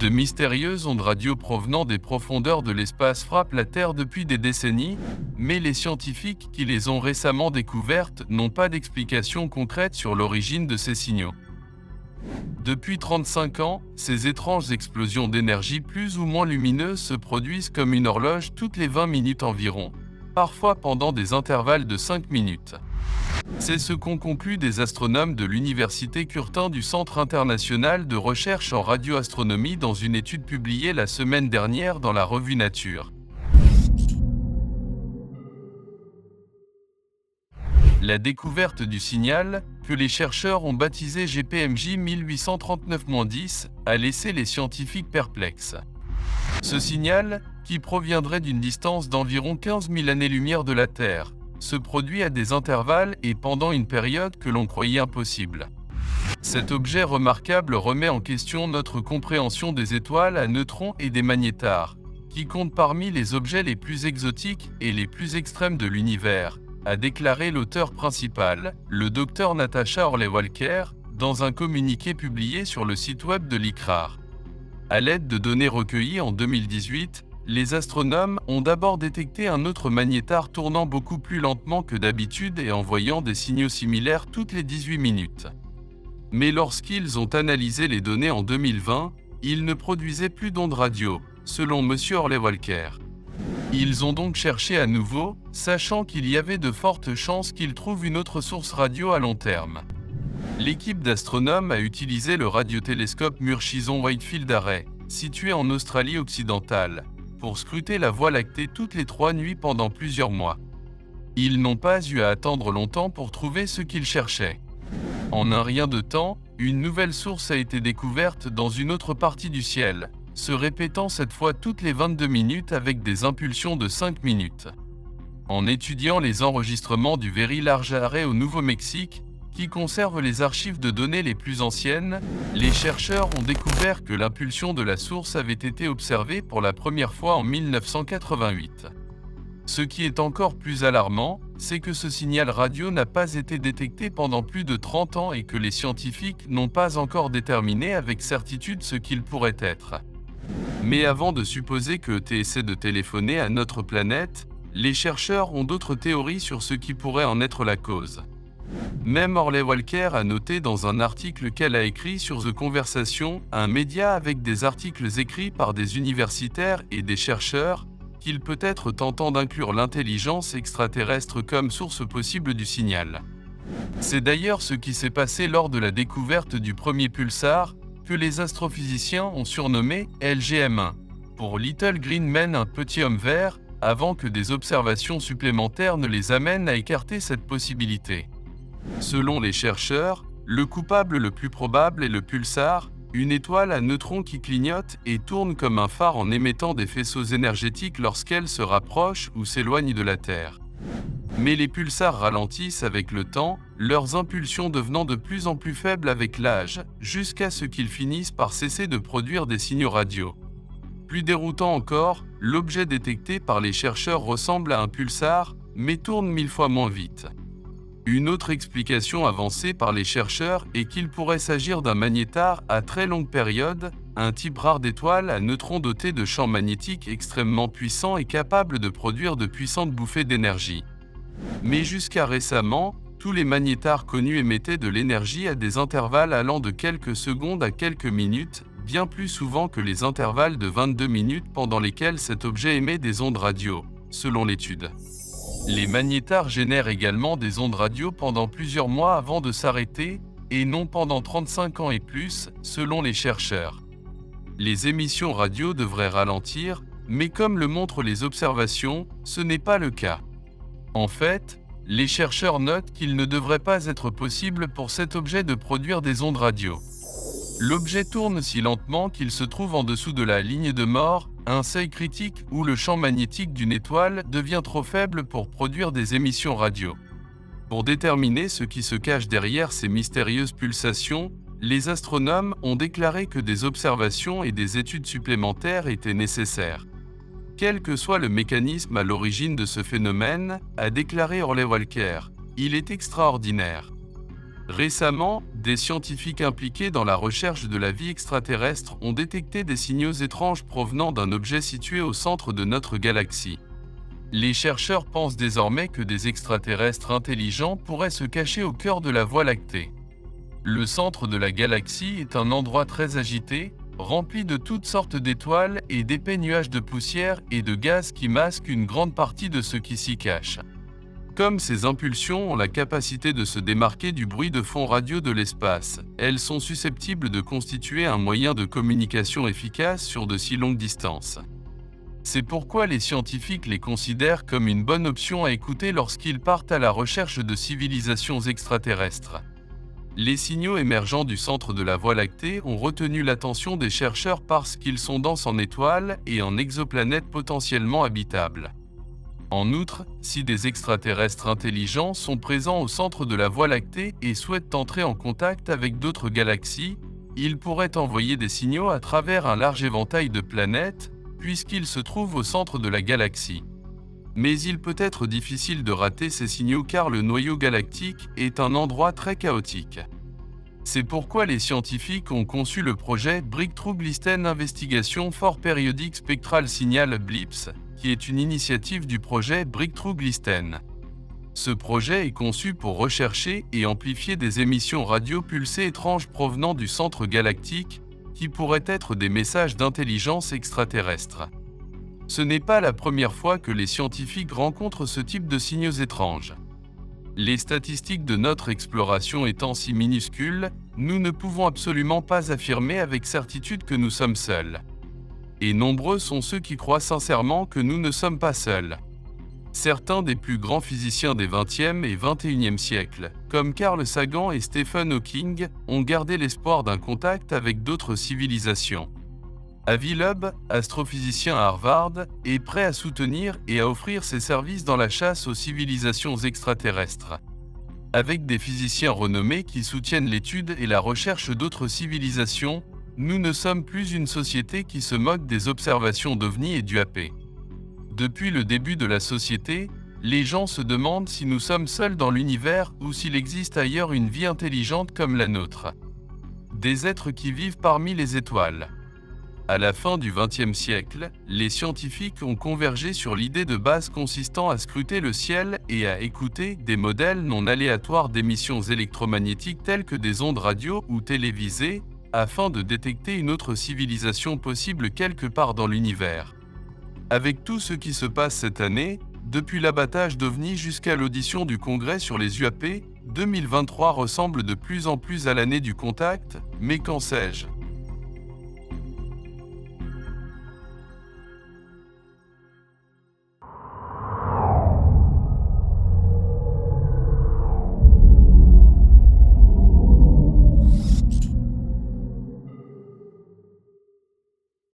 De mystérieuses ondes radio provenant des profondeurs de l'espace frappent la Terre depuis des décennies, mais les scientifiques qui les ont récemment découvertes n'ont pas d'explication concrète sur l'origine de ces signaux. Depuis 35 ans, ces étranges explosions d'énergie plus ou moins lumineuses se produisent comme une horloge toutes les 20 minutes environ, parfois pendant des intervalles de 5 minutes. C'est ce qu'ont conclu des astronomes de l'Université Curtin du Centre international de recherche en radioastronomie dans une étude publiée la semaine dernière dans la revue Nature. La découverte du signal, que les chercheurs ont baptisé GPMJ 1839-10, a laissé les scientifiques perplexes. Ce signal, qui proviendrait d'une distance d'environ 15 000 années-lumière de la Terre, se produit à des intervalles et pendant une période que l'on croyait impossible. Cet objet remarquable remet en question notre compréhension des étoiles à neutrons et des magnétars, qui comptent parmi les objets les plus exotiques et les plus extrêmes de l'univers, a déclaré l'auteur principal, le Dr Natasha Hurley-Walker, dans un communiqué publié sur le site web de l'ICRAR. À l'aide de données recueillies en 2018, les astronomes ont d'abord détecté un autre magnétar tournant beaucoup plus lentement que d'habitude et envoyant des signaux similaires toutes les 18 minutes. Mais lorsqu'ils ont analysé les données en 2020, ils ne produisaient plus d'ondes radio, selon M. Hurley-Walker. Ils ont donc cherché à nouveau, sachant qu'il y avait de fortes chances qu'ils trouvent une autre source radio à long terme. L'équipe d'astronomes a utilisé le radiotélescope Murchison-Whitefield Array, situé en Australie occidentale, pour scruter la Voie lactée toutes les 3 nuits pendant plusieurs mois. Ils n'ont pas eu à attendre longtemps pour trouver ce qu'ils cherchaient. En un rien de temps, une nouvelle source a été découverte dans une autre partie du ciel, se répétant cette fois toutes les 22 minutes avec des impulsions de 5 minutes. En étudiant les enregistrements du Very Large Array au Nouveau-Mexique, qui conserve les archives de données les plus anciennes, les chercheurs ont découvert que l'impulsion de la source avait été observée pour la première fois en 1988. Ce qui est encore plus alarmant, c'est que ce signal radio n'a pas été détecté pendant plus de 30 ans et que les scientifiques n'ont pas encore déterminé avec certitude ce qu'il pourrait être. Mais avant de supposer que ET essaie de téléphoner à notre planète, les chercheurs ont d'autres théories sur ce qui pourrait en être la cause. Même Hurley-Walker a noté dans un article qu'elle a écrit sur The Conversation, un média avec des articles écrits par des universitaires et des chercheurs, qu'il peut être tentant d'inclure l'intelligence extraterrestre comme source possible du signal. C'est d'ailleurs ce qui s'est passé lors de la découverte du premier pulsar, que les astrophysiciens ont surnommé LGM1, pour Little Green Man, un petit homme vert, avant que des observations supplémentaires ne les amènent à écarter cette possibilité. Selon les chercheurs, le coupable le plus probable est le pulsar, une étoile à neutrons qui clignote et tourne comme un phare en émettant des faisceaux énergétiques lorsqu'elle se rapproche ou s'éloigne de la Terre. Mais les pulsars ralentissent avec le temps, leurs impulsions devenant de plus en plus faibles avec l'âge, jusqu'à ce qu'ils finissent par cesser de produire des signaux radio. Plus déroutant encore, l'objet détecté par les chercheurs ressemble à un pulsar, mais tourne 1000 fois moins vite. Une autre explication avancée par les chercheurs est qu'il pourrait s'agir d'un magnétar à très longue période, un type rare d'étoile à neutrons doté de champs magnétiques extrêmement puissants et capable de produire de puissantes bouffées d'énergie. Mais jusqu'à récemment, tous les magnétars connus émettaient de l'énergie à des intervalles allant de quelques secondes à quelques minutes, bien plus souvent que les intervalles de 22 minutes pendant lesquels cet objet émet des ondes radio, selon l'étude. Les magnétars génèrent également des ondes radio pendant plusieurs mois avant de s'arrêter, et non pendant 35 ans et plus, selon les chercheurs. Les émissions radio devraient ralentir, mais comme le montrent les observations, ce n'est pas le cas. En fait, les chercheurs notent qu'il ne devrait pas être possible pour cet objet de produire des ondes radio. L'objet tourne si lentement qu'il se trouve en dessous de la ligne de mort, un seuil critique où le champ magnétique d'une étoile devient trop faible pour produire des émissions radio. Pour déterminer ce qui se cache derrière ces mystérieuses pulsations, les astronomes ont déclaré que des observations et des études supplémentaires étaient nécessaires. Quel que soit le mécanisme à l'origine de ce phénomène, a déclaré Hurley-Walker, il est extraordinaire. Récemment, des scientifiques impliqués dans la recherche de la vie extraterrestre ont détecté des signaux étranges provenant d'un objet situé au centre de notre galaxie. Les chercheurs pensent désormais que des extraterrestres intelligents pourraient se cacher au cœur de la Voie lactée. Le centre de la galaxie est un endroit très agité, rempli de toutes sortes d'étoiles et d'épais nuages de poussière et de gaz qui masquent une grande partie de ce qui s'y cache. Comme ces impulsions ont la capacité de se démarquer du bruit de fond radio de l'espace, elles sont susceptibles de constituer un moyen de communication efficace sur de si longues distances. C'est pourquoi les scientifiques les considèrent comme une bonne option à écouter lorsqu'ils partent à la recherche de civilisations extraterrestres. Les signaux émergents du centre de la Voie lactée ont retenu l'attention des chercheurs parce qu'ils sont denses en étoiles et en exoplanètes potentiellement habitables. En outre, si des extraterrestres intelligents sont présents au centre de la Voie lactée et souhaitent entrer en contact avec d'autres galaxies, ils pourraient envoyer des signaux à travers un large éventail de planètes, puisqu'ils se trouvent au centre de la galaxie. Mais il peut être difficile de rater ces signaux car le noyau galactique est un endroit très chaotique. C'est pourquoi les scientifiques ont conçu le projet Breakthrough Glysten Investigation for Periodic Spectral Signal BLIPS, qui est une initiative du projet Breakthrough Glysten. Ce projet est conçu pour rechercher et amplifier des émissions radio pulsées étranges provenant du centre galactique, qui pourraient être des messages d'intelligence extraterrestre. Ce n'est pas la première fois que les scientifiques rencontrent ce type de signaux étranges. Les statistiques de notre exploration étant si minuscules, nous ne pouvons absolument pas affirmer avec certitude que nous sommes seuls. Et nombreux sont ceux qui croient sincèrement que nous ne sommes pas seuls. Certains des plus grands physiciens des XXe et XXIe siècles, comme Carl Sagan et Stephen Hawking, ont gardé l'espoir d'un contact avec d'autres civilisations. Avi Loeb, astrophysicien à Harvard, est prêt à soutenir et à offrir ses services dans la chasse aux civilisations extraterrestres. Avec des physiciens renommés qui soutiennent l'étude et la recherche d'autres civilisations, nous ne sommes plus une société qui se moque des observations d'OVNI et d'UAP. Depuis le début de la société, les gens se demandent si nous sommes seuls dans l'univers ou s'il existe ailleurs une vie intelligente comme la nôtre. Des êtres qui vivent parmi les étoiles. À la fin du XXe siècle, les scientifiques ont convergé sur l'idée de base consistant à scruter le ciel et à écouter des modèles non aléatoires d'émissions électromagnétiques telles que des ondes radio ou télévisées, afin de détecter une autre civilisation possible quelque part dans l'univers. Avec tout ce qui se passe cette année, depuis l'abattage d'OVNI jusqu'à l'audition du Congrès sur les UAP, 2023 ressemble de plus en plus à l'année du contact, mais qu'en sais-je ?